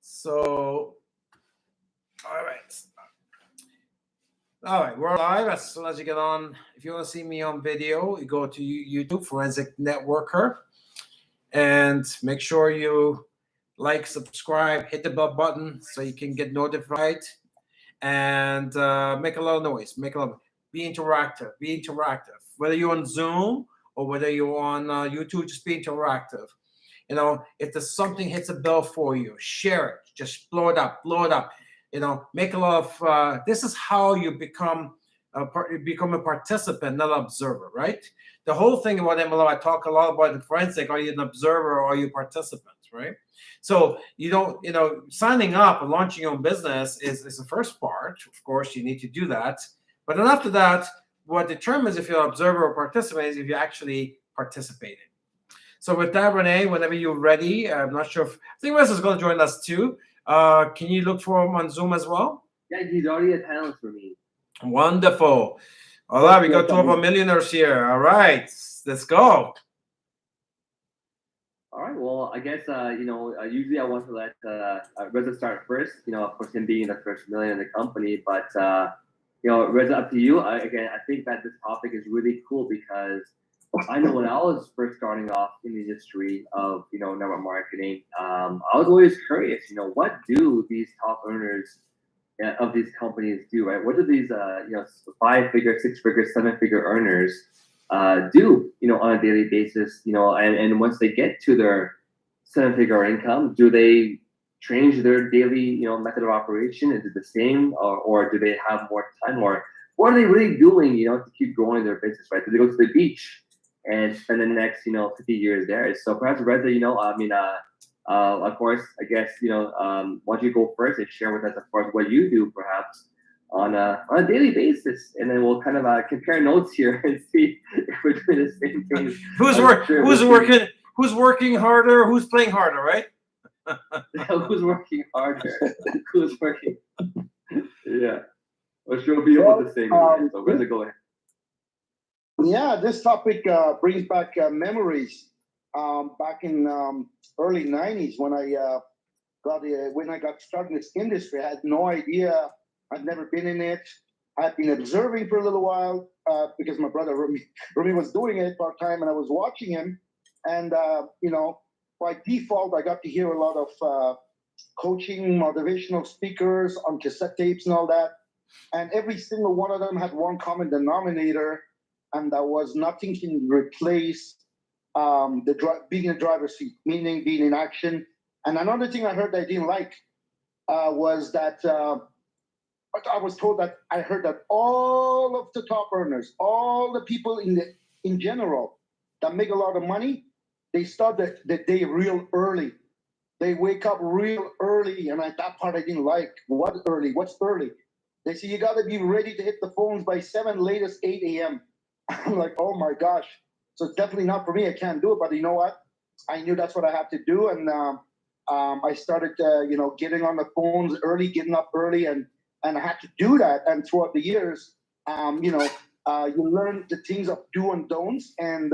So, all right, we're live. As soon as you get on, if you want to see me on video, you go to YouTube, Forensic Networker, and make sure you like, subscribe, hit the bell button so you can get notified, and make a lot of noise. Be interactive. Be interactive. Whether you're on Zoom or whether you're on YouTube, just be interactive. You know, if there's something hits a bell for you, share it. Just blow it up. Blow it up. You know, make a lot of. This is how you become a participant, not an observer, right? The whole thing about MLM, I talk a lot about the forensic. Are you an observer or are you a participant, right? So you don't, signing up and launching your own business is the first part. Of course, you need to do that. But then after that, what determines if you're an observer or participant is if you actually participated. So with that, Renee, whenever you're ready, I'm not sure if I think Wes is going to join us too. Can you look for him on Zoom as well? Yeah, he's already a panelist for me. Wonderful. All right, we got two of our millionaires here. All right, let's go. All right. Well, I guess usually I want to let Reza start first. Of course, him being the first million in the company. But Reza, up to you. I think that this topic is really cool because I know when I was first starting off in the industry of network marketing, I was always curious. What do these top earners of these companies do? Right? What do these 5-figure, 6-figure, 7-figure earners do on a daily basis? And once they get to their 7-figure income, do they change their daily method of operation? Is it the same, or do they have more time, or what are they really doing to keep growing their business? Right? Do they go to the beach and spend the next 50 years there? So perhaps Reza, of course, I guess why don't you go first and share with us, of course, what you do perhaps on a daily basis, and then we'll kind of compare notes here and see if we're doing the same thing. Who's working harder? Who's playing harder? Right? Who's working harder? Who's working? Yeah. Well, sure, we'll be able to say. So Reza, go ahead. Yeah, this topic brings back memories. Back in early '90s when I got started in this industry, I had no idea. I'd never been in it. I'd been observing for a little while because my brother Rumi was doing it part time, and I was watching him. And by default, I got to hear a lot of coaching, motivational speakers on cassette tapes and all that. And every single one of them had one common denominator, and that was nothing can replace being in the driver's seat, meaning being in action. And another thing I heard that I didn't like was that I was told that I heard that all of the top earners, all the people in general that make a lot of money, they start the day real early. They wake up real early, and that part I didn't like. What early? What's early? They say you got to be ready to hit the phones by 7, latest 8 a.m. I'm like, oh my gosh. So it's definitely not for me. I can't do it. But you know what? I knew that's what I had to do, and I started, getting on the phones early, getting up early, and I had to do that. And throughout the years, you learn the things of do and don'ts. And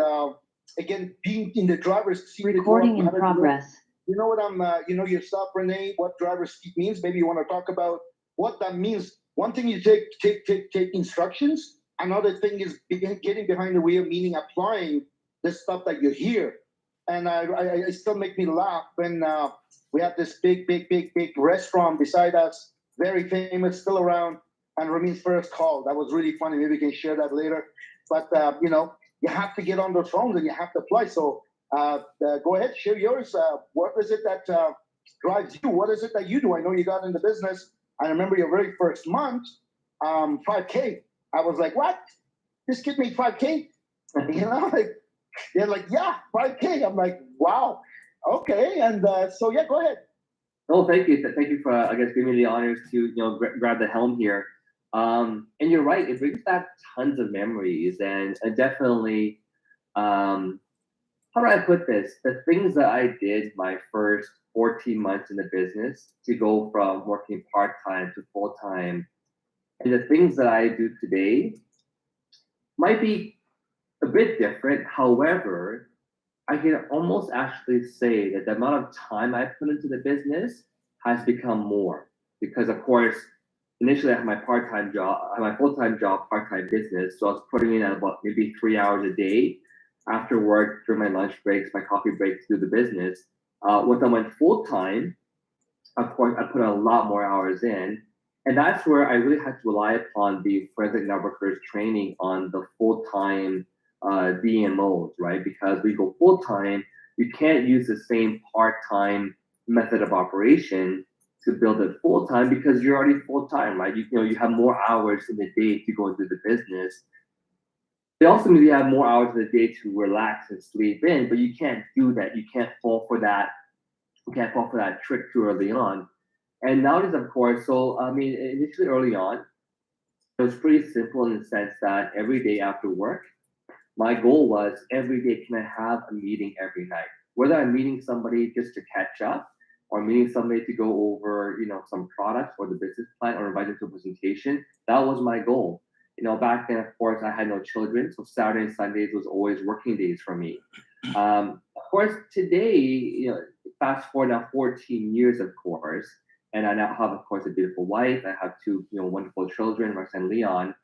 again, being in the driver's seat. Recording in progress. You know what yourself, Renee, what driver's seat means. Maybe you want to talk about what that means. One thing you take instructions. Another thing is getting behind the wheel, meaning applying the stuff that you hear. And I still make me laugh when we have this big restaurant beside us, very famous, still around, and Ramin's first call. That was really funny. Maybe we can share that later. But, you have to get on those phones and you have to apply. So go ahead, share yours. What is it that drives you? What is it that you do? I know you got into business. I remember your very first month, 5K. I was like, what? This kid made 5K? They're like, yeah, 5K. I'm like, wow. Okay. And so, yeah, go ahead. Oh, thank you. Thank you for, I guess, giving me the honors to, grab the helm here. And you're right. It brings back tons of memories, and definitely, how do I put this? The things that I did my first 14 months in the business to go from working part-time to full-time, and the things that I do today might be a bit different. However, I can almost actually say that the amount of time I put into the business has become more because, of course, initially I had my part-time job, I had my full-time job, part-time business. So I was putting in about maybe 3 hours a day after work, during my lunch breaks, my coffee breaks, to do the business. Once I went full-time, of course, I put a lot more hours in. And that's where I really had to rely upon the forensic networkers training on the full-time DMOs, right? Because we go full-time, you can't use the same part-time method of operation to build it full-time because you're already full-time, right? You know, you have more hours in the day to go into the business. It also means you have more hours in the day to relax and sleep in, but you can't do that. You can't fall for that. You can't fall for that trick too early on. And nowadays, of course, so I mean, initially early on, it was pretty simple in the sense that every day after work, my goal was every day, can I have a meeting every night? Whether I'm meeting somebody just to catch up or meeting somebody to go over, you know, some products or the business plan or invite them to a presentation, that was my goal. You know, back then, of course, I had no children, so Saturday and Sundays was always working days for me. Of course, today, you know, fast forward now 14 years, of course, and I now have, of course, a beautiful wife. I have two, you know, wonderful children, Marcel and Leon.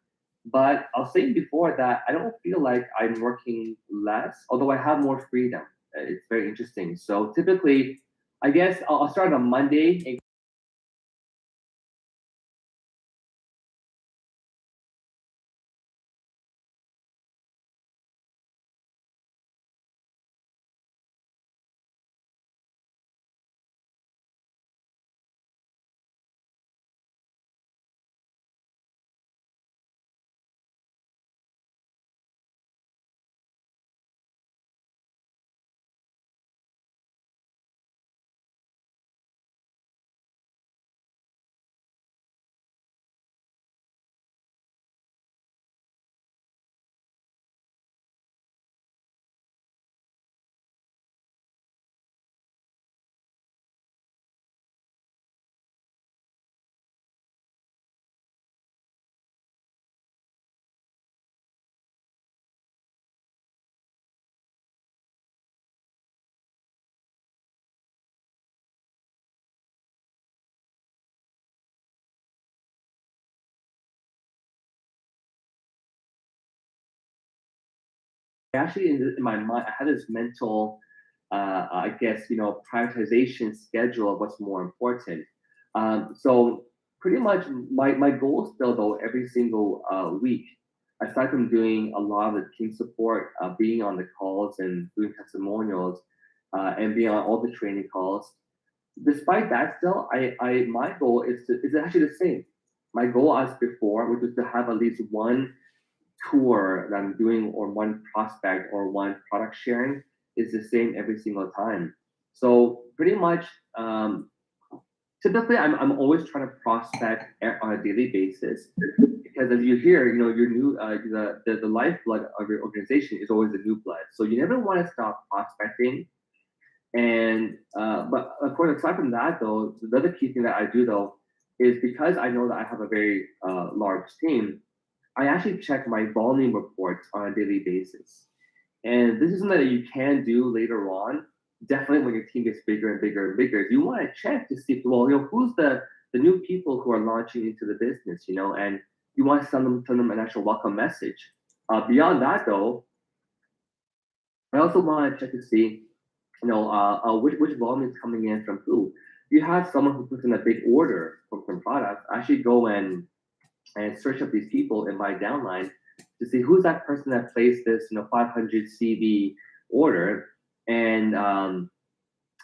But I was saying before that I don't feel like I'm working less, although I have more freedom. It's very interesting. So typically, I guess I'll start on Monday. And actually, in my mind, I had this mental, I guess, you know, prioritization schedule of what's more important. So pretty much my goal still, though, every single week, aside from doing a lot of the team support, being on the calls and doing testimonials, and being on all the training calls, despite that, still, my goal is actually the same. My goal as before, which is to have at least one tour that I'm doing or one prospect or one product sharing is the same every single time. So pretty much, typically I'm always trying to prospect on a daily basis because as you hear, you know, your new the lifeblood of your organization is always the new blood. So you never want to stop prospecting. And but of course, aside from that, though, the other key thing that I do though is because I know that I have a very large team. I actually check my volume reports on a daily basis. And this is something that you can do later on. Definitely when your team gets bigger and bigger and bigger, you want to check to see, well, you know, who's the new people who are launching into the business, you know, and you want to send them an actual welcome message. Beyond that, though, I also want to check to see, you know, which volume is coming in from who. You have someone who puts in a big order from some products, actually go and search up these people in my downline to see who's that person that placed this, you know, 500 CV order. And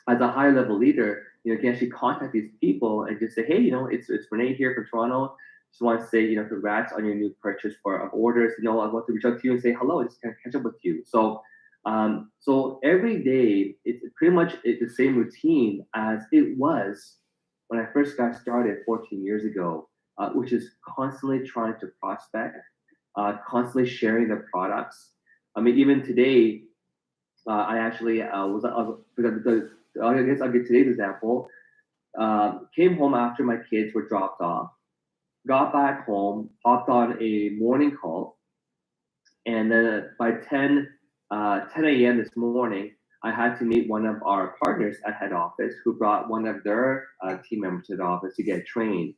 as a high level leader, you know, you can actually contact these people and just say, hey, you know, it's Renee here from Toronto. Just want to say, you know, congrats on your new purchase of orders. You know, I want to reach out to you and say hello, just kind of catch up with you. So, so every day it's pretty much the same routine as it was when I first got started 14 years ago, which is constantly trying to prospect, constantly sharing the products. I mean, even today, I actually because I guess I'll give today's example. Came home after my kids were dropped off, got back home, hopped on a morning call, and then by 10 a.m. this morning, I had to meet one of our partners at head office who brought one of their team members to the office to get trained.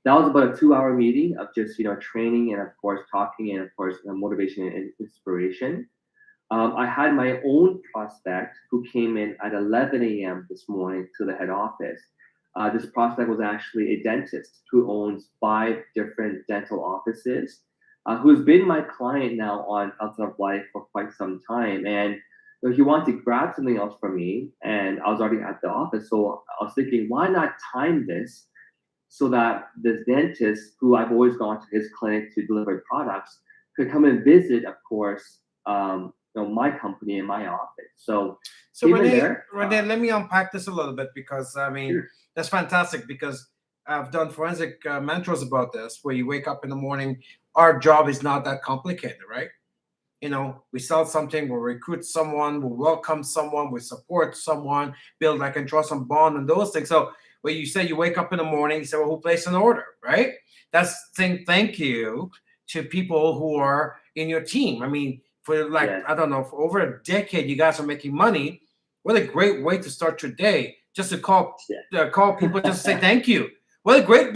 That was about a 2-hour meeting of just training and of course talking and of course motivation and inspiration. I had my own prospect who came in at 11 a.m. this morning to the head office. This prospect was actually a dentist who owns 5 different dental offices, who's been my client now on Fountain of Life for quite some time. And he wanted to grab something else from me, and I was already at the office. So I was thinking, why not time this so that this dentist, who I've always gone to his clinic to deliver products, could come and visit, of course, my company and my office. So Renee, let me unpack this a little bit, because I mean, sure. That's fantastic, because I've done forensic mentors about this, where you wake up in the morning. Our job is not that complicated, right? We sell something, we'll recruit someone, we'll welcome someone, we support someone, build like and trust and bond and those things. So when you say you wake up in the morning, you say, well, who placed an order, right? That's saying thank you to people who are in your team. I mean, for I don't know, for over a decade, you guys are making money. What a great way to start your day, just to call people, just to say thank you. What a great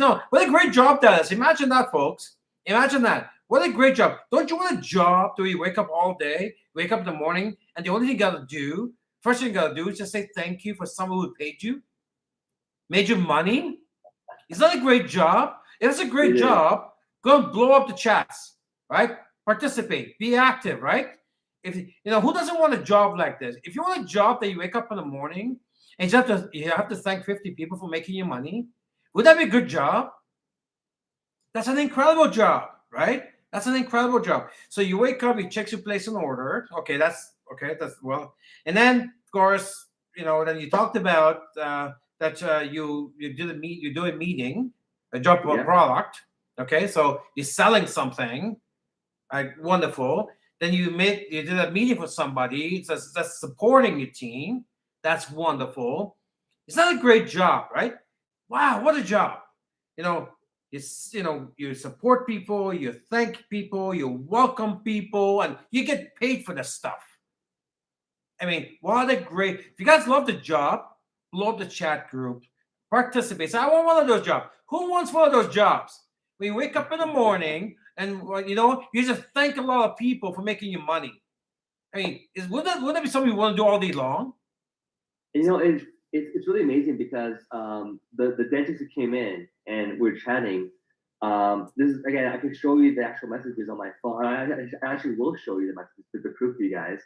job that is. Imagine that, folks. Imagine that. What a great job. Don't you want a job where you wake up all day, wake up in the morning, and the only thing you got to do, first thing you got to do is just say thank you for someone who paid you, made you money? Is that a great job? If it's a great job, go and blow up the chats, right? Participate, be active, right? If who doesn't want a job like this? If you want a job that you wake up in the morning and you have to thank 50 people for making you money, would that be a good job? That's an incredible job, right? That's an incredible job. So you wake up, you check, you place an order. Okay, that's well. And then of course, then you talked about that you do a meeting, a job product. Okay, so you're selling something, wonderful. Then you did a meeting for somebody that's supporting your team. That's wonderful. It's not a great job, right? Wow, what a job! You support people, you thank people, you welcome people, and you get paid for the stuff. I mean, what a great! If you guys love the job, blow up the chat group, participate. Say, I want one of those jobs. Who wants one of those jobs? When you wake up in the morning and you just thank a lot of people for making you money. I mean, would that be something you want to do all day long? It's really amazing, because the dentist who came in and we're chatting. This is, again, I can show you the actual messages on my phone. I actually will show you the messages to prove to you guys.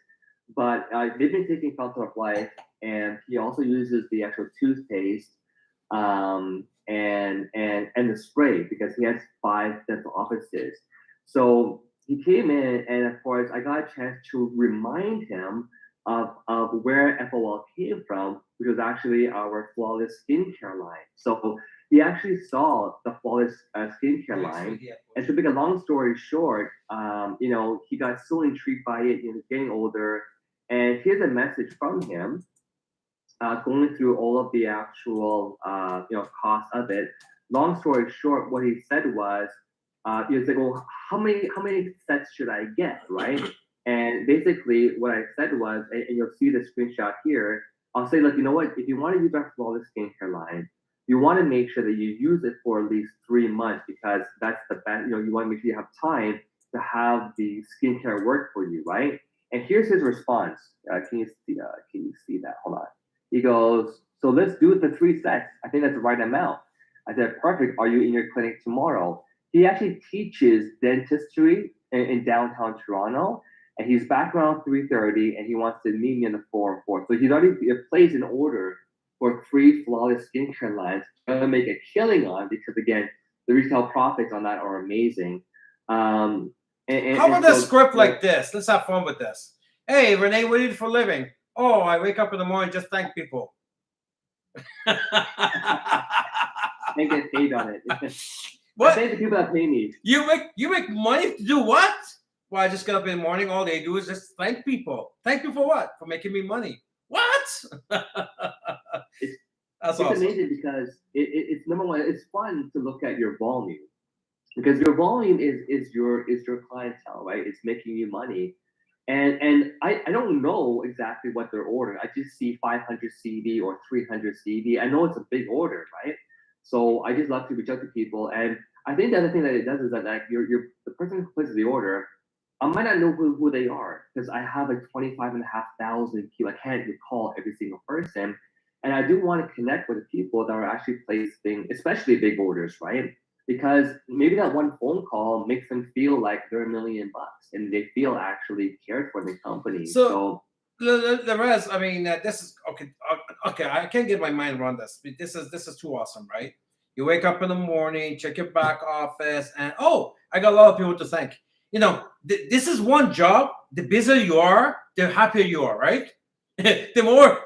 But they've been taking Fountain of Life, and he also uses the actual toothpaste and the spray, because he has 5 dental offices. So he came in, and of course, I got a chance to remind him of where FOL came from, which was actually our Flawless Skincare line. So he actually saw the Flawless Skincare line, and to make a long story short, he got so intrigued by it. Getting older, and here's a message from him, going through all of the actual cost of it. Long story short, what he said was, he was like, well, how many sets should I get, right? And basically what I said was, and you'll see the screenshot here, I'll say, look, you know what, if you want to use our Flawless Skincare line, you want to make sure that you use it for at least 3 months, because that's the best, you want to make sure you have time to have the skincare work for you, right? And here's his response. Can you see that? Hold on. He goes, so let's do the 3 sets. I think that's the right amount. I said, perfect. Are you in your clinic tomorrow? He actually teaches dentistry in downtown Toronto, and he's back around 3:30, and he wants to meet me in the 4 and 4. So he's already placed an order for 3 Flawless Skincare lines. I'm gonna make a killing on, because again, the retail profits on that are amazing. How about a script like this? Let's have fun with this. Hey, Renee, what do you do for a living? Oh, I wake up in the morning, just thank people. I get paid on it. What? I thank the people that pay me. You make money to do what? Well, I just get up in the morning. All they do is just thank people. Thank you for what? For making me money. What? It's awesome. Amazing, because it's number one. It's fun to look at your volume, because your volume is your clientele, right? It's making you money. And I don't know exactly what they're ordering. I just see 500 CV or 300 CV. I know it's a big order, right? So I just love to reach out to people. And I think the other thing that it does is that like you're the person who places the order, I might not know who they are because I have like 25,500 people. I can't recall every single person. And I do want to connect with the people that are actually placing, especially big orders, right? Because maybe that one phone call makes them feel like they're $1 million and they feel actually cared for the company. So the rest, I mean, this is okay. Okay, I can't get my mind around this. This is too awesome, right? You wake up in the morning, check your back office, and oh, I got a lot of people to thank. You know, this is one job. The busier you are, the happier you are, right? the more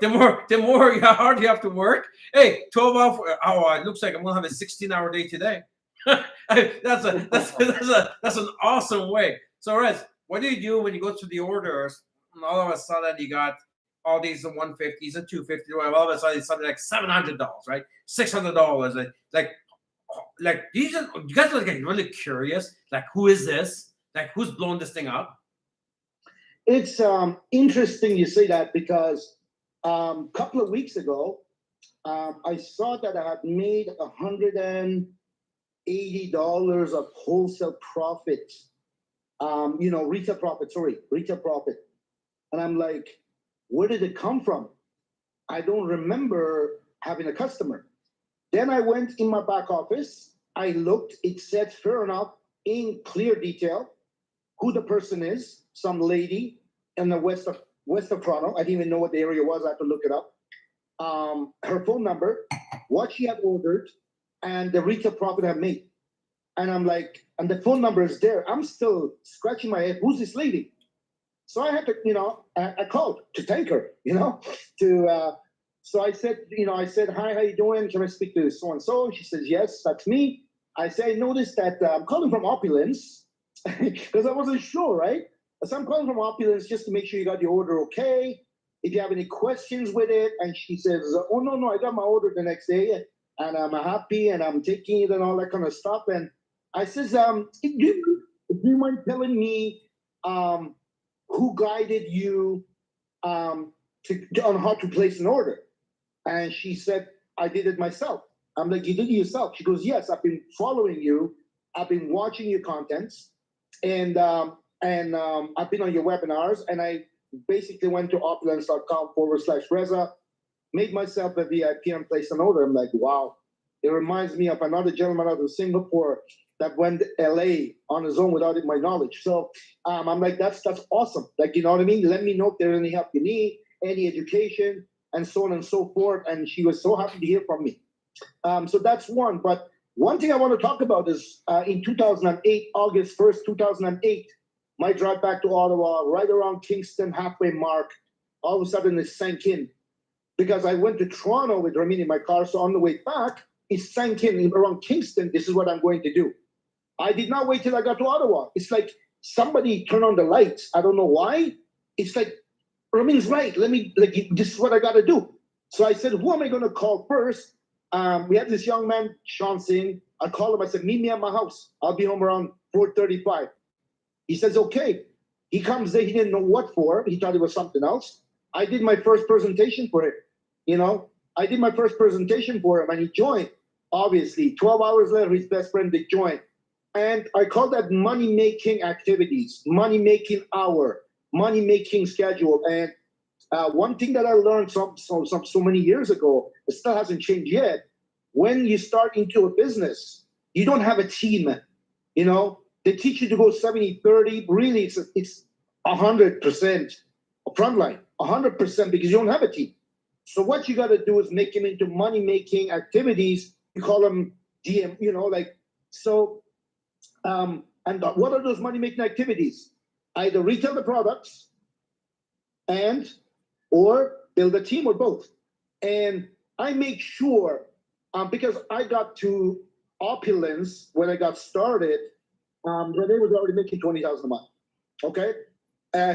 hard you have to work. Hey, 12 hours. Oh, it looks like I'm gonna have a 16-hour day today. that's an awesome way. So, Rez, what do you do when you go through the orders? And all of a sudden, you got all these 150s and 250. All of a sudden, it's something like $700, right? $600. Like you guys are getting really curious. Like, who is this? Like, who's blowing this thing up? It's interesting you say that because couple of weeks ago, I saw that I had made $180 of wholesale profit. Retail profit. And I'm like, where did it come from? I don't remember having a customer. Then I went in my back office. I looked, it said fair enough in clear detail who the person is, some lady in the west of Toronto. I didn't even know what the area was. I had to look it up. Her phone number, what she had ordered, and the retail profit I made. And I'm like, and the phone number is there. I'm still scratching my head. Who's this lady? So I had to, I called to thank her, so I said, hi, how you doing? Can I speak to so-and-so? She says, yes, that's me. I said, I noticed that I'm calling from Opulence because I wasn't sure, right? So I'm calling from Opulence just to make sure you got your order okay. If you have any questions with it. And she says, oh, no, I got my order the next day and I'm happy and I'm taking it and all that kind of stuff. And I says, do you mind telling me who guided you on how to place an order? And she said, I did it myself. I'm like, you did it yourself? She goes, yes, I've been following you. I've been watching your contents. And I've been on your webinars. And I basically went to opulence.com/Reza, made myself a VIP and placed an order. I'm like, wow. It reminds me of another gentleman out of Singapore that went to LA on his own without my knowledge. So I'm like, that's awesome. Like, you know what I mean? Let me know if there's any help you need, any education, and so on and so forth. And she was so happy to hear from me. So that's one. But one thing I want to talk about is in 2008, August 1st, 2008, my drive back to Ottawa, right around Kingston halfway mark, all of a sudden it sank in. Because I went to Toronto with Ramin in my car. So on the way back, it sank in around Kingston. This is what I'm going to do. I did not wait till I got to Ottawa. It's like somebody turned on the lights. I don't know why. It's like, Ramin's right. This is what I got to do. So I said, who am I going to call first? We had this young man, Sean Singh. I called him. I said, meet me at my house. I'll be home around 4:35. He says, okay. He comes there. He didn't know what for. He thought it was something else. I did my first presentation for him. I did my first presentation for him and he joined. Obviously, 12 hours later, his best friend did join. And I call that money-making activities, money-making hour, money-making schedule. And one thing that I learned so many years ago, it still hasn't changed yet. When you start into a business, you don't have a team. They teach you to go 70-30. Really, it's 100% frontline, 100% because you don't have a team. So what you got to do is make them into money-making activities. You call them DM, and what are those money-making activities? Either retail the products or build a team or both. And I make sure, because I got to Opulence when I got started, Renee was already making $20,000 a month. Okay,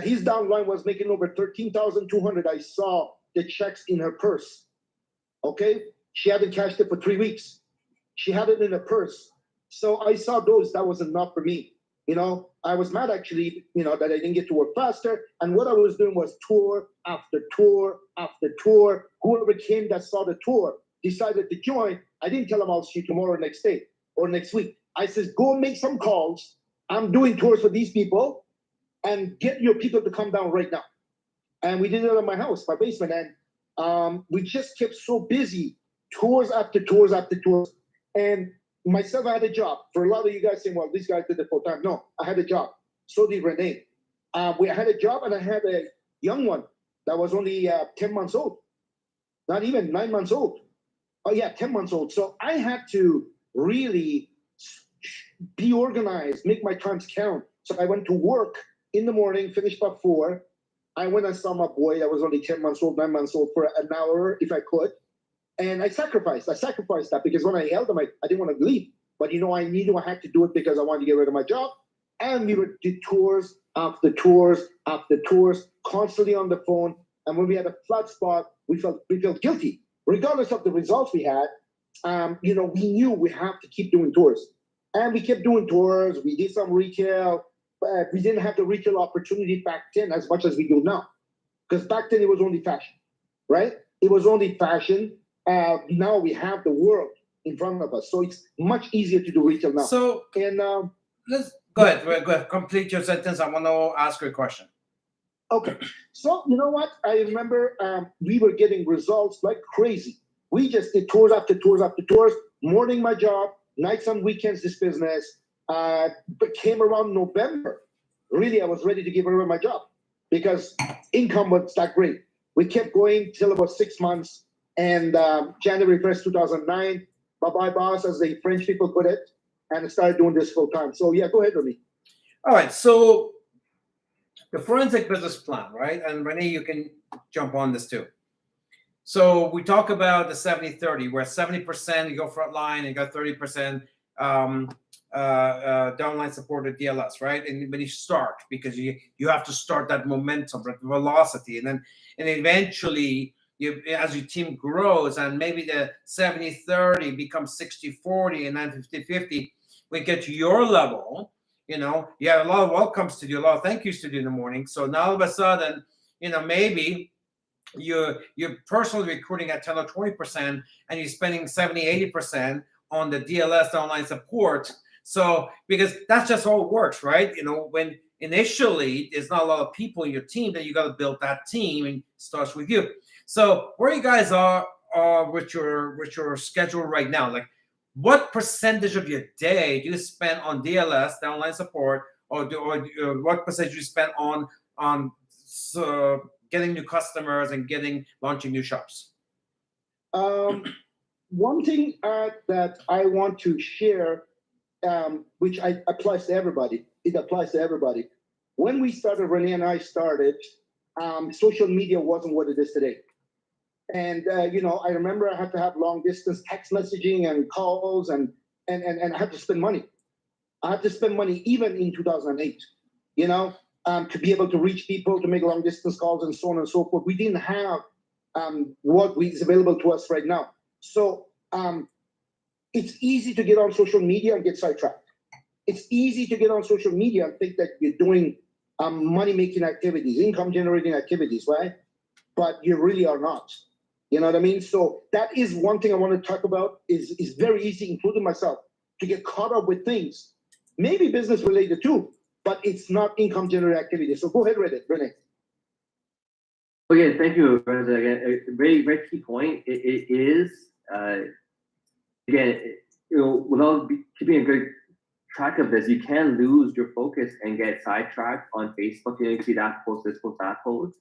his downline was making over $13,200. I saw the checks in her purse. Okay, she hadn't cashed it for 3 weeks. She had it in her purse. So I saw those. That was enough for me. I was mad actually, that I didn't get to work faster. And what I was doing was tour after tour after tour. Whoever came that saw the tour decided to join. I didn't tell them I'll see you tomorrow, next day, or next week. I says, go make some calls. I'm doing tours for these people, and get your people to come down right now. And we did it in my house, my basement. And we just kept so busy, tours after tours after tours. And myself, I had a job. For a lot of you guys saying, well, these guys did it full time. No, I had a job. So did Renee. We had a job, and I had a young one that was only 10 months old. Not even 9 months old. Oh, yeah, 10 months old. So I had to really be organized, make my times count. So I went to work in the morning, finished by 4. I went and saw my boy that was only 10 months old, 9 months old, for an hour if I could. And I sacrificed that, because when I held him, I didn't want to leave. But I had to do it because I wanted to get rid of my job. And we would do tours after tours after tours, constantly on the phone. And when we had a flat spot, we felt guilty. Regardless of the results we had, we knew we have to keep doing tours. And we kept doing tours. We did some retail. But we didn't have the retail opportunity back then as much as we do now. Because back then it was only fashion, right? It was only fashion. Now we have the world in front of us. So it's much easier to do retail now. So, and let's go ahead. Complete your sentence. I want to ask you a question. Okay. So, you know what? I remember we were getting results like crazy. We just did tours after tours after tours. Morning, my job. Nights and weekends, this business. But came around November. Really, I was ready to give away my job because income was that great. We kept going till about 6 months. And January 1st, 2009, bye-bye, boss, as the French people put it, and I started doing this full time. So, yeah, go ahead, Renee. All right. So, the forensic business plan, right? And Renee, you can jump on this too. So we talk about the 70-30, where 70% you go front line and you got 30% downline supported DLS, right? And when you start, because you have to start that momentum, that velocity, and eventually as your team grows, and maybe the 70-30 becomes 60-40 and then 50-50, we get to your level. You have a lot of welcomes to do, a lot of thank yous to do in the morning. So now all of a sudden, maybe you're personally recruiting at 10 or 20%, and you're spending 70-80% on the DLS online support. So because that's just how it works, right? When initially there's not a lot of people in your team, then you got to build that team, and it starts with you. So where you guys are with your schedule right now, like what percentage of your day do you spend on DLS, the online support, or what percentage you spend on getting new customers and launching new shops? One thing that I want to share, which applies to everybody. It applies to everybody. When we started, Renee and I started, social media wasn't what it is today. And I remember I had to have long distance text messaging and calls, and I had to spend money. I had to spend money even in 2008, to be able to reach people, to make long distance calls, and so on and so forth. We didn't have what is available to us right now. So it's easy to get on social media and get sidetracked. It's easy to get on social media and think that you're doing money-making activities, income-generating activities, right? But you really are not. You know what I mean? So that is one thing I want to talk about. Is very easy, including myself, to get caught up with things, maybe business related too, but it's not income-generating activity. So go ahead, Renee. Okay, thank you, Reza. Again, a very, very key point. It is, again, without keeping a good track of this, you can lose your focus and get sidetracked on Facebook. You see that post, this post, that post.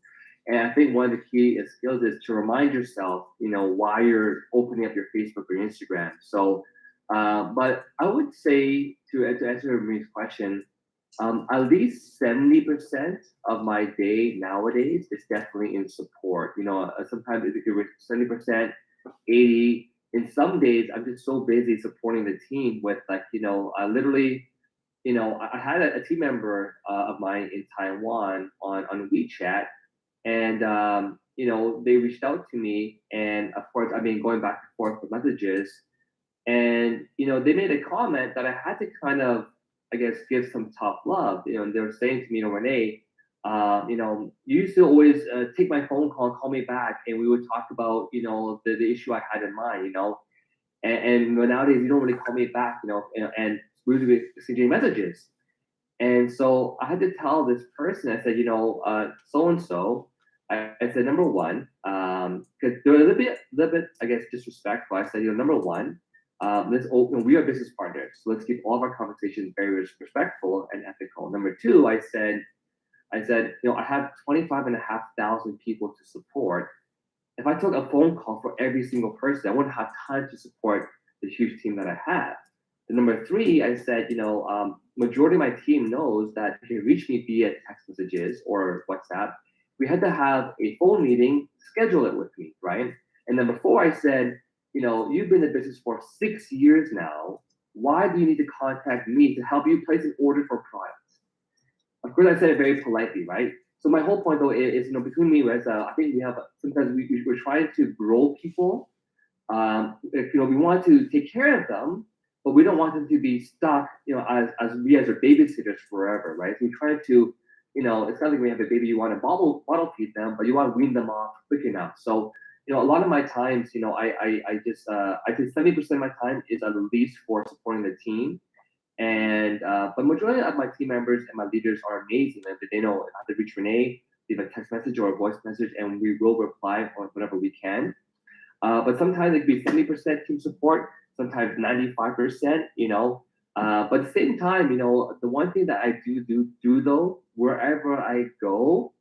And I think one of the key skills is to remind yourself, why you're opening up your Facebook or Instagram. So, but I would say to answer Maria's question, at least 70% of my day nowadays is definitely in support. Sometimes it could be 70%, 80%. In some days, I'm just so busy supporting the team with I literally, I had a team member of mine in Taiwan on WeChat, and they reached out to me, and of course, I've been going back and forth with messages, and they made a comment that I had to kind of I guess, give some tough love. And they were saying to me, Renee, you used to always take my phone call me back, and we would talk about, the issue I had in mind, and nowadays you don't really call me back, and we would be exchanging messages. And so I had to tell this person, I said, so and so, I said, number one, because they're a little bit, I guess, disrespectful. I said, number one, let's open. We are business partners, so let's keep all of our conversations very respectful and ethical. Number two, I said, I have 25,500 people to support. If I took a phone call for every single person, I wouldn't have time to support the huge team that I have. And number three, I said, majority of my team knows that if you reach me via text messages or WhatsApp, we had to have a phone meeting, schedule it with me, right? And then before I said, you've been in business for 6 years now. Why do you need to contact me to help you place an order for products? Of course, I said it very politely, right? So my whole point though is, between me and Reza, I think we have sometimes we're trying to grow people. We want to take care of them, but we don't want them to be stuck, as we as their babysitters forever, right? So we try to, it's not like we have a baby, you want to bottle feed them, but you want to wean them off quick enough. So, a lot of my times, I think 70% of my time is at least for supporting the team. And but majority of my team members and my leaders are amazing. And they know I have to reach Renee, leave a text message or a voice message, and we will reply on whatever we can. But sometimes it could be 70% team support, sometimes 95%, but at the same time, the one thing that I do though, wherever I go,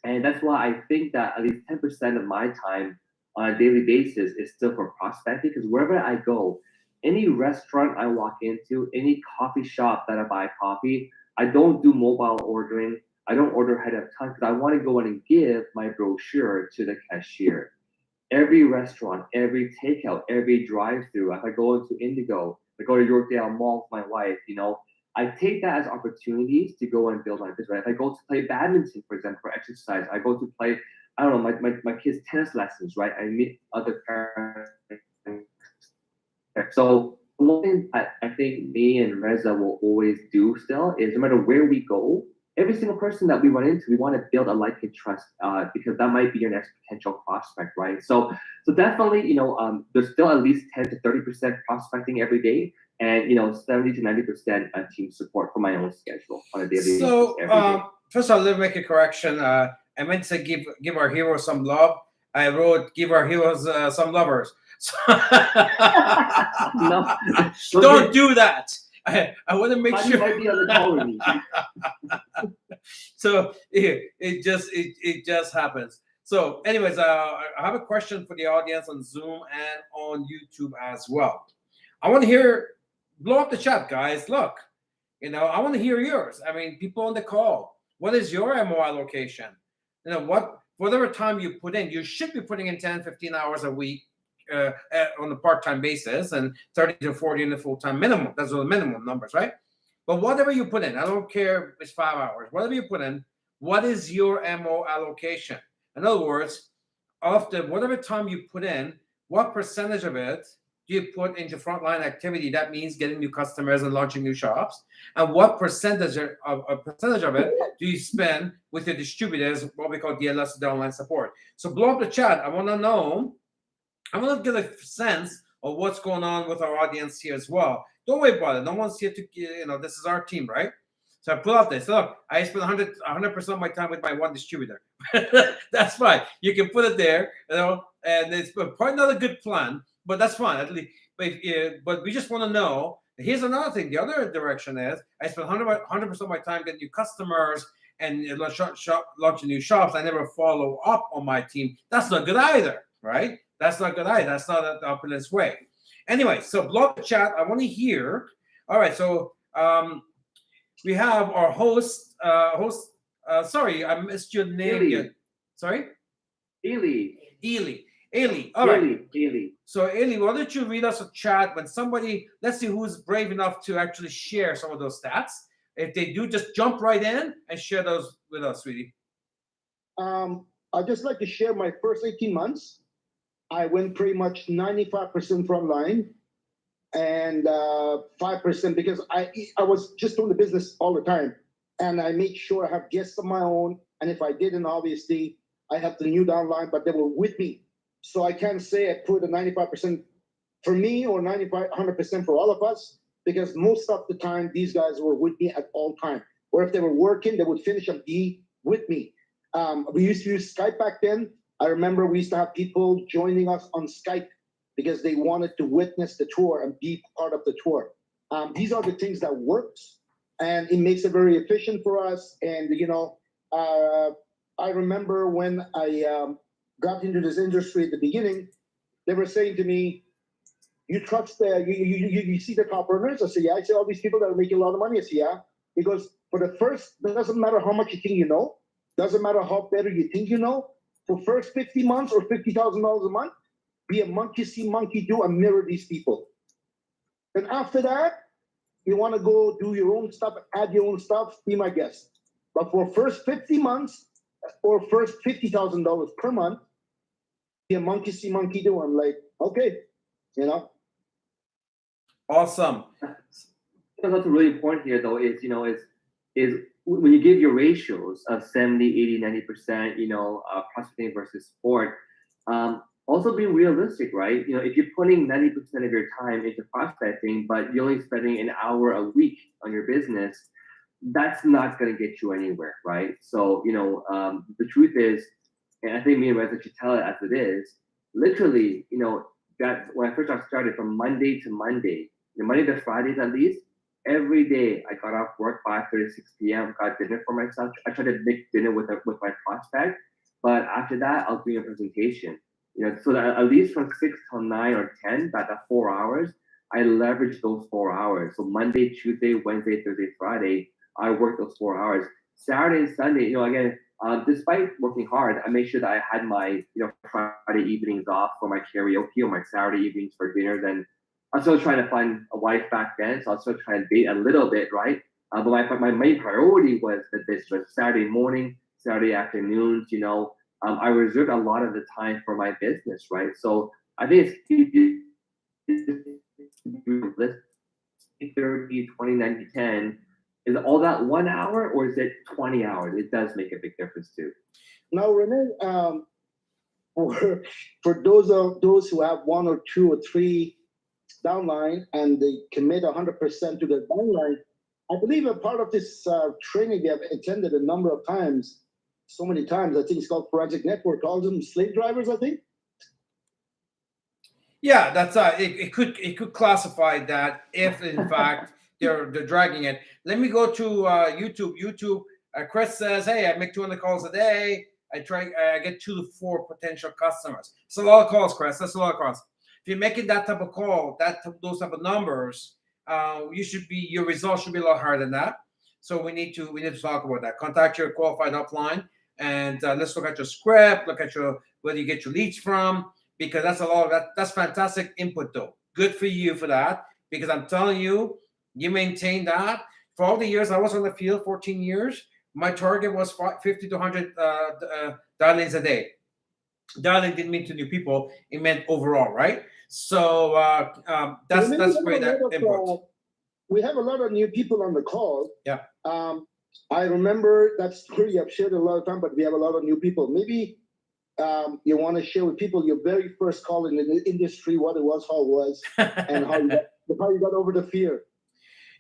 and that's why I think that at least 10% of my time on a daily basis is still for prospecting, because wherever I go, any restaurant I walk into, any coffee shop that I buy coffee, I don't do mobile ordering. I don't order ahead of time because I want to go in and give my brochure to the cashier. Every restaurant, every takeout, every drive-through. If I go into Indigo, I go to Yorkdale Mall with my wife, I take that as opportunities to go and build my business. Right? If I go to play badminton, for example, for exercise, I go to play, I don't know, my kids' tennis lessons, right? I meet other parents. So one thing I think me and Reza will always do still is no matter where we go, every single person that we run into, we want to build a like and trust, because that might be your next potential prospect, right? So definitely, there's still at least 10 to 30% prospecting every day, and 70 to 90% team support for my own schedule on a daily basis. So first of all, let me make a correction. I meant to give our heroes some love. I wrote give our heroes some lovers. So No, don't do that. I want to make Honey sure. might be on the call with me. So it just happens. So, anyways, I have a question for the audience on Zoom and on YouTube as well. I want to blow up the chat, guys. Look, I want to hear yours. I mean, people on the call. What is your MO allocation? Whatever time you put in, you should be putting in 10, 15 hours a week on a part-time basis, and 30 to 40 in the full-time minimum. Those are the minimum numbers, right? But whatever you put in, I don't care if it's 5 hours, whatever you put in, what is your MO allocation? In other words, whatever time you put in, what percentage of it do you put into frontline activity? That means getting new customers and launching new shops. And what percentage of it do you spend with your distributors, what we call DLS, the online support? So blow up the chat. I want to know. I want to get a sense of what's going on with our audience here as well. Don't worry about it. No one's here to, this is our team, right? So I pull out this. Look, I spend 100% of my time with my one distributor. That's fine. You can put it there, and it's probably not a good plan, but that's fine. At least, but we just want to know. Here's another thing. The other direction is I spend 100% of my time getting new customers and launching new shops. I never follow up on my team. That's not good either, right? That's not good either. That's not the opulence way. Anyway, so blow up the chat. I want to hear. All right, so we have our host. Sorry, I missed your name. Ely. Sorry? Ely. All right. Ely. So, Ely, why don't you read us a chat when somebody, let's see who's brave enough to actually share some of those stats. If they do, just jump right in and share those with us, sweetie. I'd just like to share my first 18 months. I went pretty much 95% frontline. and 5% because I was just doing the business all the time, and I made sure I have guests of my own. And if I didn't, obviously I have the new downline, but they were with me. So I can't say I put a 95% for me or 100% for all of us, because most of the time these guys were with me at all time. Or if they were working, they would finish and be with me. We used to use Skype back then. I remember we used to have people joining us on Skype because they wanted to witness the tour and be part of the tour. These are the things that works, and it makes it very efficient for us. And I remember when I got into this industry at the beginning, they were saying to me, "You trust you see the top earners?" I said, "Yeah." I said, "All these people that are making a lot of money." I said, "Yeah." Because for the first, it doesn't matter how much you think you know, doesn't matter how better you think you know. For first 50 months or $50,000 a month, be a monkey see, monkey do, and mirror these people. And after that, you want to go do your own stuff, add your own stuff, be my guest. But for first 50 months or first $50,000 per month, be a monkey see, monkey do. I'm like, okay, Awesome. What's really important here, though, is is when you give your ratios of 70, 80, 90%, prospecting versus support, also be realistic, right? If you're putting 90% of your time into prospecting, but you're only spending an hour a week on your business, that's not going to get you anywhere, right? So, the truth is, and I think me and Reza should tell it as it is, literally, that when I first got started, from Monday to Monday, Monday to Fridays at least, every day I got off work 5:30, 6 p.m., got dinner for myself. I tried to make dinner with my prospect, but after that, I'll do a presentation. So that at least from 6 till 9 or 10, that 4 hours, I leverage those 4 hours. So Monday, Tuesday, Wednesday, Thursday, Friday, I work those 4 hours. Saturday and Sunday, again, despite working hard, I made sure that I had my Friday evenings off for my karaoke or my Saturday evenings for dinners. And I was still trying to find a wife back then, so I was still trying to date a little bit, right? But my main priority was the business. Saturday morning, Saturday afternoons, I reserved a lot of the time for my business, right? So I think it's 30, 20, 90, 10. Is all that 1 hour or is it 20 hours? It does make a big difference too. Now, Rene, for those who have 1 or 2 or 3 downline and they commit 100% to the downline, I believe a part of this training they have attended a number of times, so many times. I think it's called Forensic Network, calls them slave drivers, I think. Yeah, that's it could classify that if in fact they're dragging it. Let me go to YouTube. YouTube. Chris says, "Hey, I make 200 calls a day. I get 2 to 4 potential customers. It's a lot of calls, Chris. That's a lot of calls. If you're making that type of call, those type of numbers, your results should be a lot higher than that. So we need to talk about that. Contact your qualified upline, and let's look at your script. Look at where you get your leads from, because that's a lot of that. That's fantastic input, though. Good for you for that, because I'm telling you, you maintain that. For all the years I was on the field, 14 years, my target was 50 to 100 dial-ins a day. Dialing didn't mean to new people; it meant overall, right? So that's great input. We have a lot of new people on the call. Yeah. I remember that story I've shared a lot of time, but we have a lot of new people. Maybe you want to share with people your very first call in the industry, what it was, how it was, and how you got over the fear.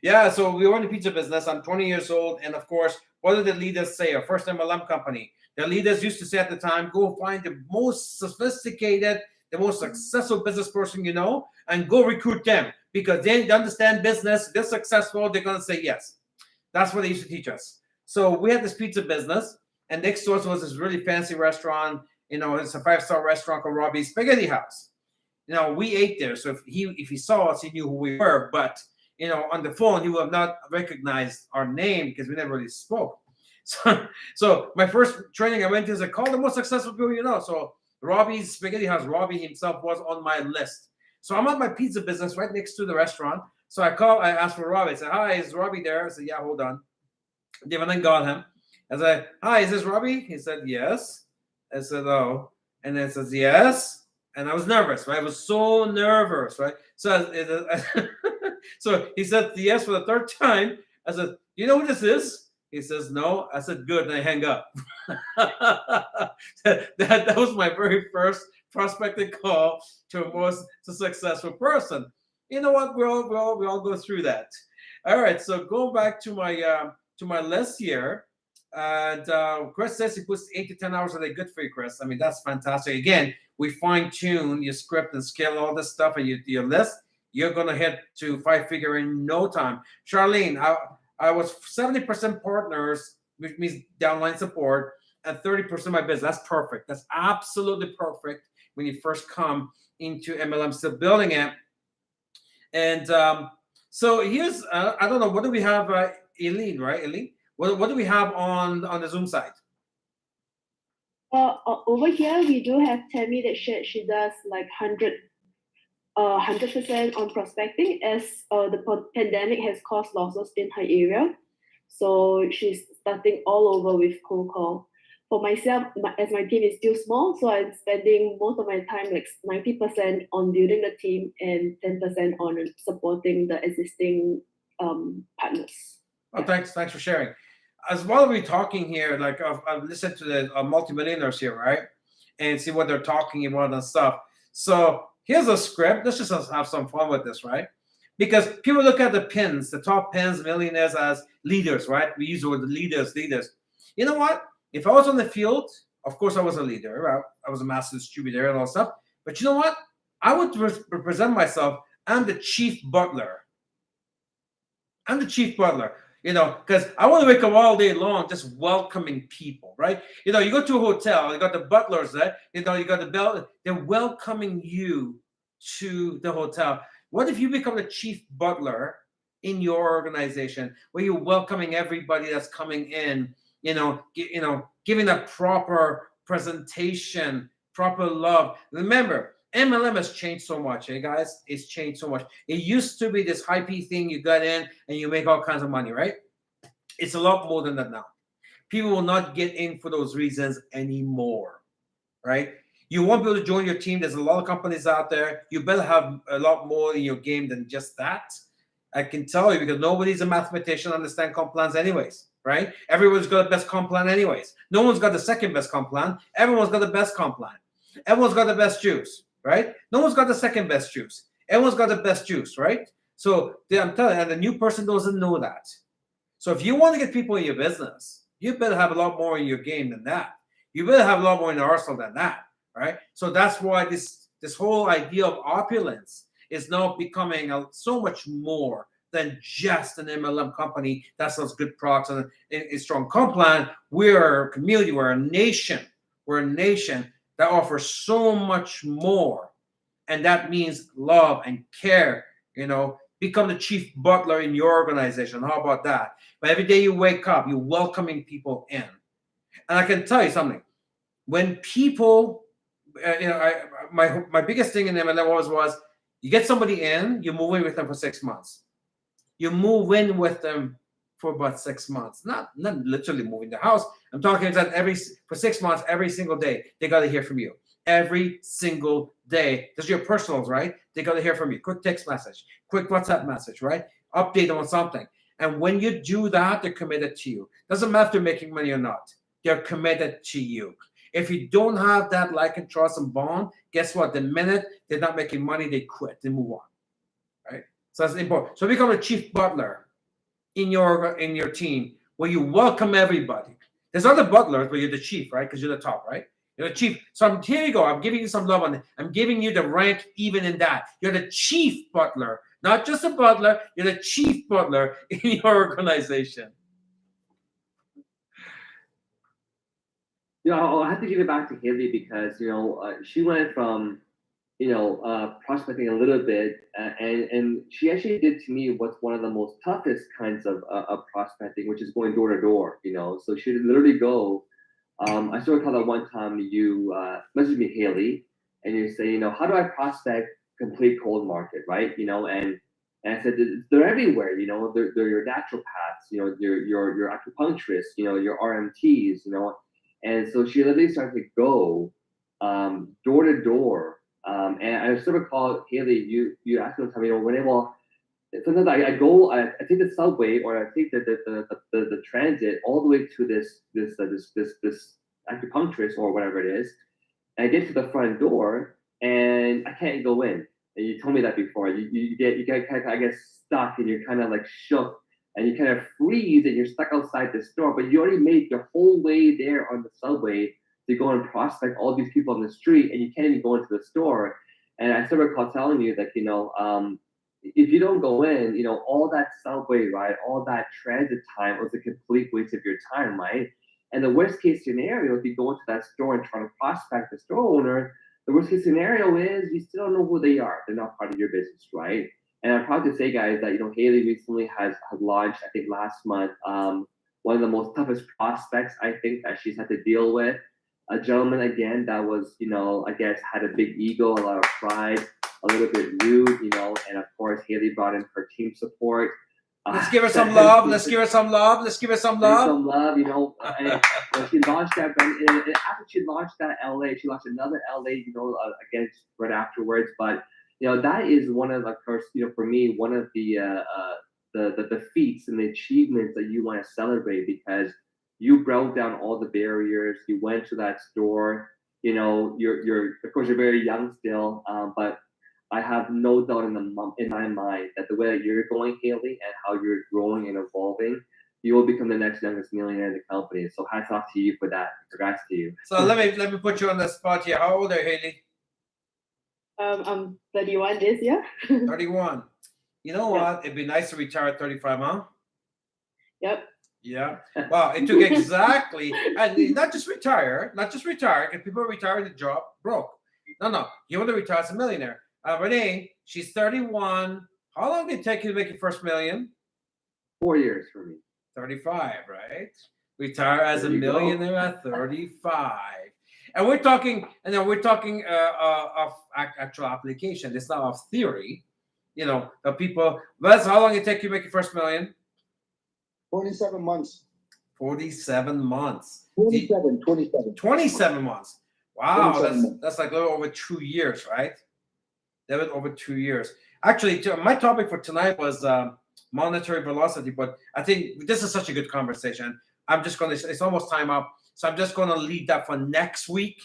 Yeah, so we were in the pizza business. I'm 20 years old, and of course, what did the leaders say? Our first MLM company. The leaders used to say at the time, go find the most sophisticated, the most successful business person you know, and go recruit them, because they understand business, they're successful, they're going to say yes. That's what they used to teach us. So we had this pizza business, and next door was this really fancy restaurant. It's a 5-star restaurant called Robbie's Spaghetti House. We ate there. So if he saw us, he knew who we were. But on the phone, he would have not recognized our name because we never really spoke. So my first training I went to is call the most successful people you know. So Robbie's Spaghetti House, Robbie himself was on my list. So I'm at my pizza business right next to the restaurant. So I asked for Robbie. I said, "Hi, is Robbie there?" I said, "Yeah, hold on." They went and got him. I said, "Hi, is this Robbie?" He said, "Yes." I said, "Oh." And then it says, "Yes." And I was nervous, right? I was so nervous, right? So, so he said yes for the third time. I said, "You know what this is?" He says, "No." I said, "Good," and I hang up. that was my very first prospecting call to a more successful person. You know what? We all go through that. All right. So going back to my list here. And Chris says he puts 8 to 10 hours a day. Good for you, Chris. I mean, that's fantastic. Again, we fine tune your script and scale all this stuff and your list. You're gonna hit to 5 figure in no time. Charlene, I was 70% partners, which means downline support, and 30% my business. That's perfect. That's absolutely perfect when you first come into MLM, still building it. And so here's I don't know, what do we have? Eileen, right? Eileen, what do we have on the Zoom side? Over here we do have Tammy that she does like 100% on prospecting, as the pandemic has caused losses in her area. So she's starting all over with cold call. For myself, as my team is still small, so I'm spending most of my time, like 90% on building the team and 10% on supporting the existing partners. Oh, thanks for sharing. As while we're talking here, like I've listened to the multimillionaires here, right, and see what they're talking about and stuff. So here's a script. Let's just have some fun with this, right? Because people look at the pins, the top pins, millionaires as leaders, right? We use the word leaders. You know what? If I was on the field, of course I was a leader. Right? I was a master distributor and all that stuff. But you know what? I would represent myself. I'm the chief butler. You know, because I want to wake up all day long just welcoming people, right? You know, you go to a hotel, you got the butlers there, you know, you got the bell, they're welcoming you to the hotel. What if you become the chief butler in your organization, where you're welcoming everybody that's coming in, giving a proper presentation, proper love? Remember, MLM has changed so much, hey guys. It's changed so much. It used to be this hypey thing, you got in and you make all kinds of money, right? It's a lot more than that now. People will not get in for those reasons anymore, right? You won't be able to join your team. There's a lot of companies out there. You better have a lot more in your game than just that. I can tell you, because nobody's a mathematician, understand comp plans anyways, right? Everyone's got the best comp plan anyways. No one's got the second best comp plan. Everyone's got the best comp plan. Everyone's got the best juice, right? No one's got the second best juice. Everyone's got the best juice, right? So I'm telling you, and the new person doesn't know that. So if you want to get people in your business, you better have a lot more in your game than that. You better have a lot more in the arsenal than that, right? So that's why this whole idea of opulence is now becoming so much more than just an MLM company that sells good products and a strong comp plan. We're a community. We're a nation. We're a nation that offers so much more, and that means love and care. You know, become the chief butler in your organization. How about that? But every day you wake up, you're welcoming people in. And I can tell you something. When people, my biggest thing in MLM was you get somebody in, you move in with them for 6 months. You move in with them for about 6 months. Not literally moving the house. I'm talking about for 6 months, every single day, they got to hear from you. Every single day. Because your personals, right? They got to hear from you. Quick text message, quick WhatsApp message, right? Update them on something. And when you do that, they're committed to you. Doesn't matter if they're making money or not. They're committed to you. If you don't have that like and trust and bond, guess what? The minute they're not making money, they quit. They move on, right? So that's important. So become a chief butler in your team, where you welcome everybody. There's other butlers, but you're the chief, right? Because you're the top, right? You're the chief. So here you go. I'm giving you some love on it. I'm giving you the rank even in that. You're the chief butler, not just a butler. You're the chief butler in your organization. You know, I have to give it back to Haley, because she went from prospecting a little bit, and she actually did to me what's one of the most toughest kinds of prospecting, which is going door to door. So she would literally go. I still recall that one time you messaged me, Haley, and you say, how do I prospect complete cold market, right? And I said they're everywhere. They're your naturopaths, your acupuncturists, your RMTs, and so she literally started to go door to door And I still recall, Haley, you asked me one time, Renee, well, sometimes I take the subway or I take the transit all the way to this acupuncturist or whatever it is, and I get to the front door and I can't go in. And you told me that before. You get kind of, I guess, stuck and you're kind of like shook and you kind of freeze and you're stuck outside the store, but you already made your whole way there on the subway to go and prospect all these people on the street and you can't even go into the store. And I still recall telling you that, if you don't go in, all that subway ride, all that transit time was a complete waste of your time, right? And the worst case scenario, if you go into that store and try to prospect the store owner, the worst case scenario is you still don't know who they are. They're not part of your business, right? And I'm proud to say, guys, that Haley recently has launched, I think last month, one of the most toughest prospects I think that she's had to deal with. A gentleman again that was, I guess had a big ego, a lot of pride, a little bit rude, and of course Haley brought in her team support. Let's give her some love. Let's give her some love. Let's give her some love. Some love, and when she launched that, and after she launched that LA, she launched another LA, again right afterwards. But that is one of, of course, for me, one of the feats and the achievements that you want to celebrate because you broke down all the barriers. You went to that store. You're of course you're very young still, but I have no doubt in my mind that the way that you're going, Haley, and how you're growing and evolving, you will become the next youngest millionaire in the company. So hats off to you for that. Congrats to you. So let me put you on the spot here. How old are you, Haley? I'm 31 this year. 31. You know what? It'd be nice to retire at 35, huh? Yep. Yeah. Well, it took exactly, and not just retire, because people retire the job broke. No. You want to retire as a millionaire. Renee, she's 31. How long did it take you to make your first million? 4 years for me. 35, right? Retire as a millionaire at 35. And we're talking of actual application. It's not of theory. The people, that's how long it take you to make your first million? 27 months. 47 months. 27 months. Wow, 27 months. That's like a little over 2 years, right? That was over 2 years. Actually, my topic for tonight was monetary velocity, but I think this is such a good conversation. It's almost time up, so I'm just gonna leave that for next week.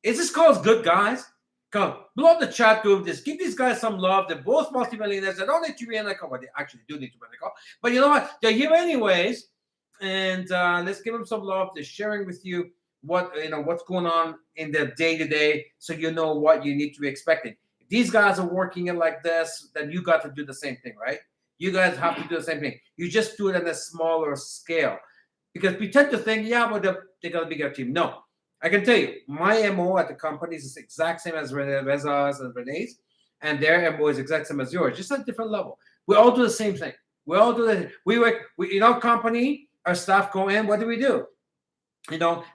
Is this called good guys? Come, blow up the chat group. Just give these guys some love. They're both multimillionaires. They don't need to be in the call, but they actually do need to be in the call. But you know what? They're here anyways, and let's give them some love. They're sharing with you what's going on in their day to day, so you know what you need to be expecting. If these guys are working it like this, then you got to do the same thing, right? You guys have to do the same thing. You just do it at a smaller scale, because we tend to think, but they got a bigger team. No. I can tell you, my MO at the company is the exact same as Reza's and Renee's, and their MO is exact same as yours, just at a different level. We all do the same thing. We all do that. We work in our company. Our staff go in. What do?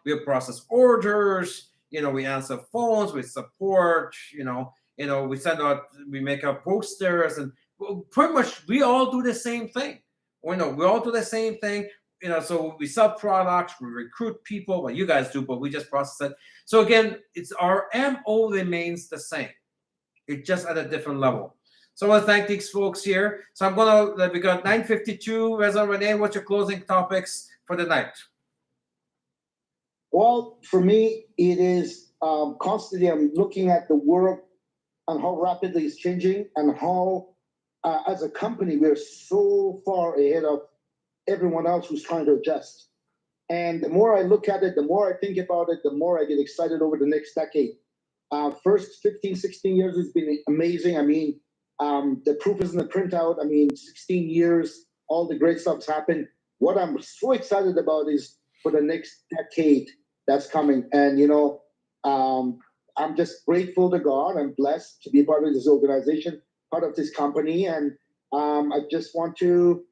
We process orders. We answer phones. We support. We send out. We make our posters, and pretty much we all do the same thing. We all do the same thing. So we sell products, we recruit people. Well, you guys do, but we just process it. So again, it's our MO remains the same. It's just at a different level. So I want to thank these folks here. So we got 9:52. Reza, Renee, what's your closing topics for the night? Well, for me, it is constantly I'm looking at the world and how rapidly it's changing and how, as a company, we're so far ahead of everyone else who's trying to adjust. And the more I look at it, the more I think about it, the more I get excited over the next decade. First 15, 16 years has been amazing. I mean, the proof is in the printout. 16 years, all the great stuff's happened. What I'm so excited about is for the next decade that's coming. And, I'm just grateful to God. I'm blessed to be part of this organization, part of this company. And I just want to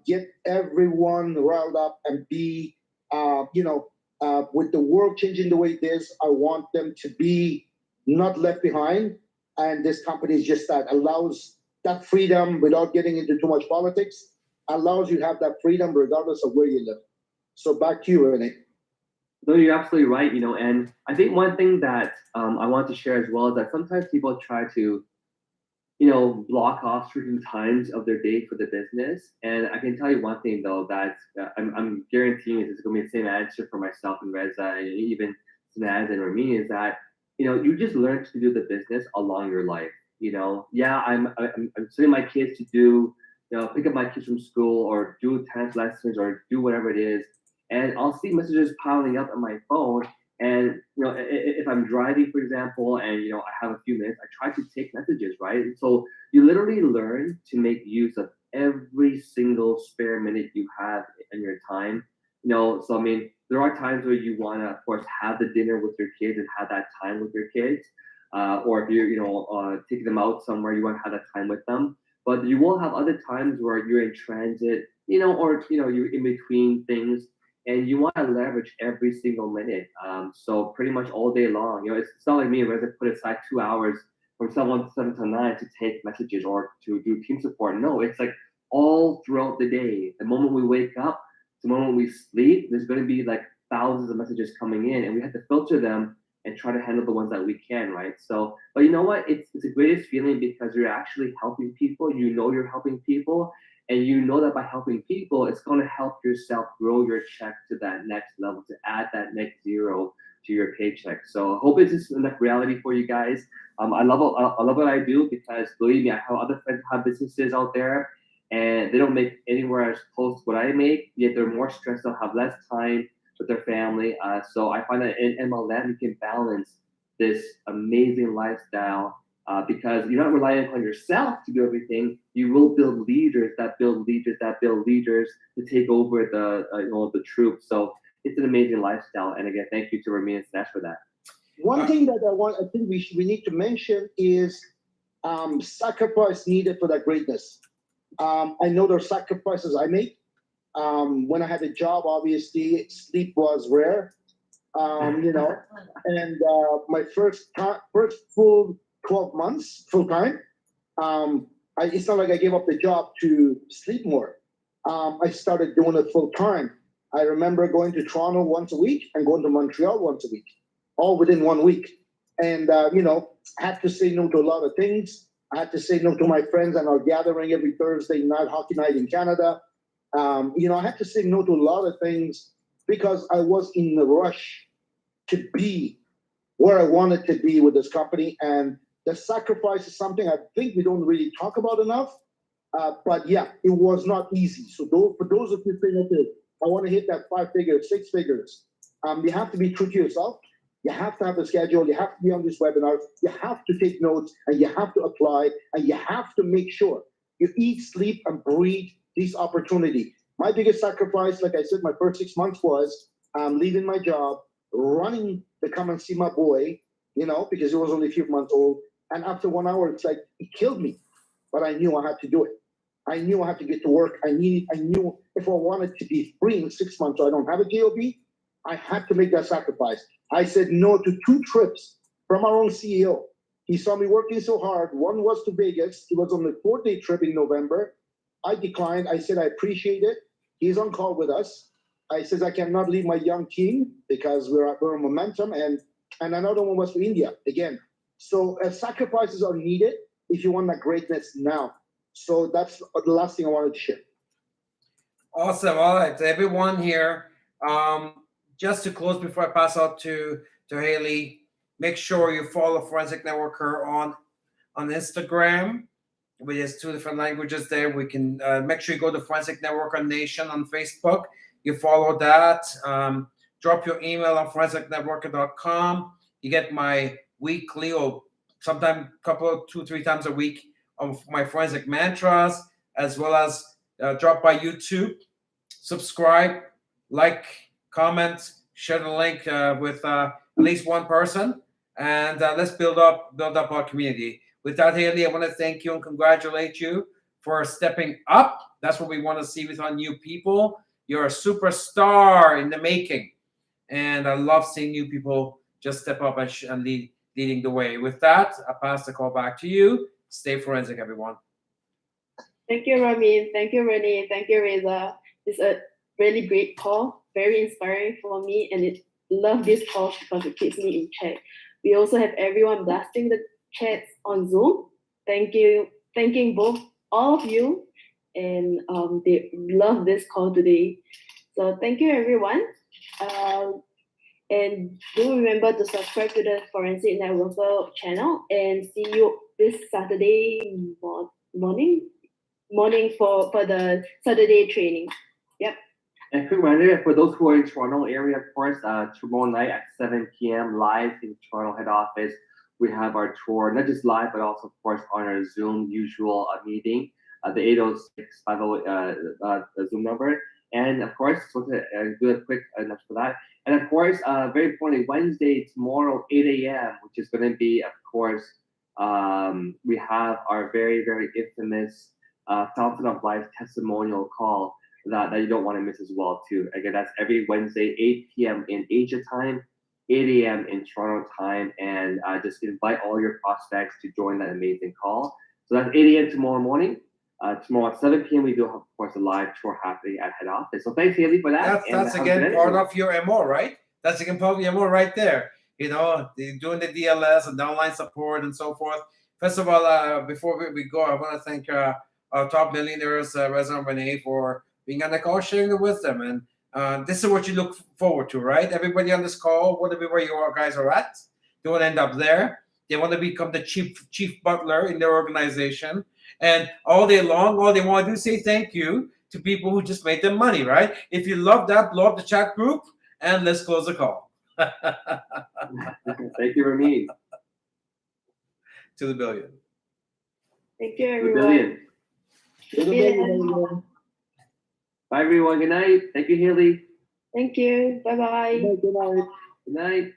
get everyone riled up and be, with the world changing the way it is, I want them to be not left behind. And this company is just that, allows that freedom without getting into too much politics, allows you to have that freedom regardless of where you live. So back to you, Renee. No, you're absolutely right. And I think one thing that I want to share as well is that sometimes people try to, block off certain times of their day for the business. And I can tell you one thing though, that I'm guaranteeing it's going to be the same answer for myself and Reza, and even Snaz and Ramin, is that, you just learn to do the business along your life. Yeah, I'm sending my kids to do, pick up my kids from school or do tennis lessons or do whatever it is. And I'll see messages piling up on my phone. And if I'm driving, for example, and I have a few minutes, I try to take messages, right? So you literally learn to make use of every single spare minute you have in your time. So I mean, there are times where you want to, of course, have the dinner with your kids and have that time with your kids, or if you're, taking them out somewhere, you want to have that time with them. But you will have other times where you're in transit, or you're in between things and you want to leverage every single minute. So pretty much all day long, it's not like me where I put aside 2 hours from someone 7 to 9 to take messages or to do team support. No, it's like all throughout the day. The moment we wake up, the moment we sleep, there's going to be like thousands of messages coming in, and we have to filter them and try to handle the ones that we can, right? So, but you know what? It's the greatest feeling because you're actually helping people. You're helping people, and you know that by helping people, it's going to help yourself grow your check to that next level, to add that next zero to your paycheck. So I hope it's enough reality for you guys. I love what I do because believe me, I have other friends who have businesses out there, and they don't make anywhere as close to what I make. Yet they're more stressed out, have less time with their family. So I find that in MLM you can balance this amazing lifestyle because you're not relying on yourself to do everything. You will build leaders that build leaders that build leaders to take over the troops. So it's an amazing lifestyle. And again, thank you to Ramin and Snash for that. One thing that I think we need to mention is sacrifice needed for that greatness. I know there are sacrifices I made. When I had a job, obviously sleep was rare. And my first full 12 months full time, it's not like I gave up the job to sleep more. I started doing it full time. I remember going to Toronto once a week and going to Montreal once a week, all within 1 week. And I had to say no to a lot of things. I had to say no to my friends and our gathering every Thursday night, hockey night in Canada. I had to say no to a lot of things because I was in the rush to be where I wanted to be with this company. And the sacrifice is something I think we don't really talk about enough. But yeah, it was not easy. So for those of you saying, okay, I want to hit that 5 figures, 6 figures, you have to be true to yourself. You have to have a schedule. You have to be on this webinar. You have to take notes and you have to apply and you have to make sure you eat, sleep, and breathe this opportunity. My biggest sacrifice, like I said, my first 6 months was leaving my job, running to come and see my boy, because he was only a few months old. And after 1 hour, it's like, it killed me. But I knew I had to do it. I knew I had to get to work. I knew if I wanted to be free in 6 months, so I don't have a job, I had to make that sacrifice. I said no to 2 trips from our own CEO. He saw me working so hard. One was to Vegas. It was on the 4-day trip in November. I declined. I said, I appreciate it. He's on call with us. I said, I cannot leave my young team because we're on momentum. And another one was for India again. So sacrifices are needed if you want that greatness now. So that's the last thing I wanted to share. Awesome. All right, everyone here. Just to close before I pass out to Haley, make sure you follow Forensic Networker on Instagram. We has 2 different languages there. We can make sure you go to Forensic Networker Nation on Facebook. You follow that. Drop your email on forensicnetworker.com. You get my weekly or sometimes 2-3 times a week of my forensic mantras, as well as drop by YouTube, subscribe, like, comment, share the link with at least one person, and let's build up our community. With that, Haley, I want to thank you and congratulate you for stepping up. That's what we want to see with our new people. You're a superstar in the making, and I love seeing new people just step up and leading the way. With that, I pass the call back to you. Stay forensic, everyone. Thank you, Ramin. Thank you, Renee. Thank you, Reza. It's a really great call, very inspiring for me, and it love this call because it keeps me in check. We also have everyone blasting the chats on Zoom. Thanking both all of you, and they love this call today. So thank you, everyone. And do remember to subscribe to the Forensic Networker channel, and see you this Saturday morning for the Saturday training. Yep. And quick reminder for those who are in Toronto area, of course, tomorrow night at 7 p.m. live in Toronto head office, we have our tour, not just live, but also, of course, on our Zoom usual meeting, the 806-50 Zoom number. And of course, so to do a quick enough for that. And of course, very importantly, Wednesday, tomorrow, 8 a.m., which is going to be, of course, we have our very, very infamous Fountain of Life testimonial call that you don't want to miss as well, too. Again, that's every Wednesday, 8 p.m. in Asia time, 8 a.m. in Toronto time. And just invite all your prospects to join that amazing call. So that's 8 a.m. tomorrow morning. Tomorrow at 7 p.m. we do have, of course, a live tour happening at head office. So thanks, Haley, for that. That's again part of your MO, right? That's again part of your MO right there. You know, doing the DLS and downline support and so forth. First of all, before we go, I want to thank our top millionaires, Reza and Renee, for being on the call, sharing the wisdom. And this is what you look forward to, right? Everybody on this call, whatever you guys are at, they want to end up there. They want to become the chief butler in their organization. And all day long, all they want to do is say thank you to people who just made them money, right? If you love that, blow up the chat group, and let's close the call. Thank you, Ramin. To the billion. Thank you, To the everyone. billion. Bye, everyone. Good night. Thank you, Haley. Thank you. Bye-bye. Good night. Good night.